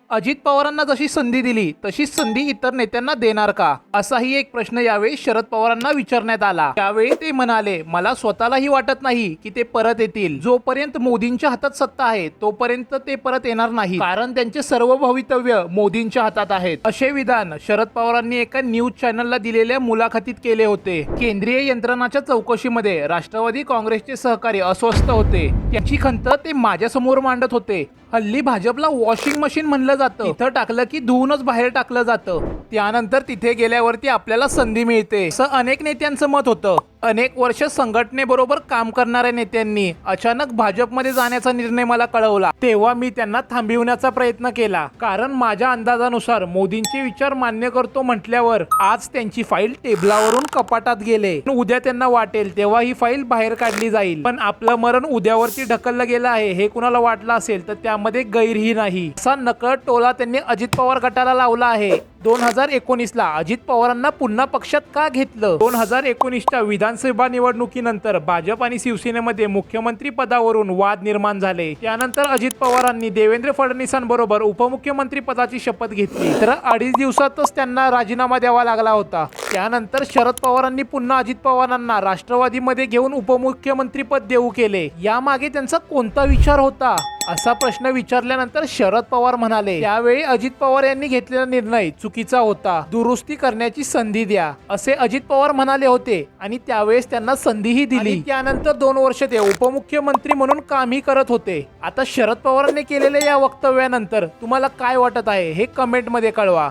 अजित पवारांना जशी संधी दिली तशीच संधी इतर नेत्यांना देणार का, असाही एक प्रश्न यावेळी शरद पवारांना विचारण्यात आला। त्यावेळी ते म्हणाले, मला स्वतःलाही वाटत नाही की ते परत येतील। जोपर्यंत मोदींच्या हातात सत्ता आहे तोपर्यंत ते परत येणार नाही, कारण त्यांचे सर्व भवितव्य मोदींच्या हातात आहेत, असे विधान शरद पवारांनी एका न्यूज चॅनलला दिलेल्या मुलाखतीत केले होते। केंद्रीय यंत्रणाच्या चौकशीमध्ये राष्ट्रवादी काँग्रेसचे सहकारी अस्वस्थ होते, त्याची खंत ते माझ्यासमोर मांडत होते। हल्ली भाजपला वॉशिंग मशीन म्हणलं जातं, इथं टाकलं की धुवूनच बाहेर टाकलं जातं, त्यानंतर तिथे गेल्यावरती आपल्याला संधी मिळते, असं अनेक नेत्यांचं मत होतं। अनेक वर्ष संघटनेबरोबर काम करणाऱ्या नेत्यांनी अचानक भाजपमध्ये जाण्याचा निर्णय मला कळवला, तेव्हा मी त्यांना थांबविण्याचा प्रयत्न केला, कारण माझ्या अंदाजानुसार मोदींचे विचार मान्य करतो म्हटल्यावर आज त्यांची फाईल टेबलावरून कपाटात गेले, उद्या त्यांना वाटेल तेव्हा ही फाईल बाहेर काढली जाईल। पण आपलं मरण उद्यावरती ढकललं गेलं आहे हे कुणाला वाटलं असेल तर त्यामध्ये गैरही नाही, असा नकळत टोला त्यांनी अजित पवार गटाला लावला आहे। 2019ला अजित पवारांना पुन्हा पक्षात का घेतलं? 2019च्या विधानसभा निवडणुकीनंतर भाजप आणि शिवसेनेमध्ये मुख्यमंत्री पदावरून वाद निर्माण झाले। त्यानंतर अजित पवारांनी देवेंद्र फडणवीसांबरोबर उपमुख्यमंत्री पदाची शपथ घेतली, तर 2.5 दिवसातच त्यांना राजीनामा द्यावा लागला होता। त्यानंतर शरद पवारांनी पुन्हा अजित पवारांना राष्ट्रवादीमध्ये घेऊन उपमुख्यमंत्री पद देऊ केले। यामागे त्यांचा कोणता विचार होता, असा प्रश्न विचारल्यानंतर शरद पवार म्हणाले, त्यावेळी अजित पवार यांनी घेतलेला निर्णय चुकीचा होता, दुरुस्ती करण्याची संधी द्या, असे अजित पवार म्हणाले होते आणि त्यावेळेस त्यांना संधीही दिली। त्यानंतर 2 वर्ष ते उपमुख्यमंत्री म्हणून कामही करत होते। आता शरद पवारांनी केलेल्या या वक्तव्यानंतर तुम्हाला काय वाटत आहे हे कमेंट मध्ये कळवा।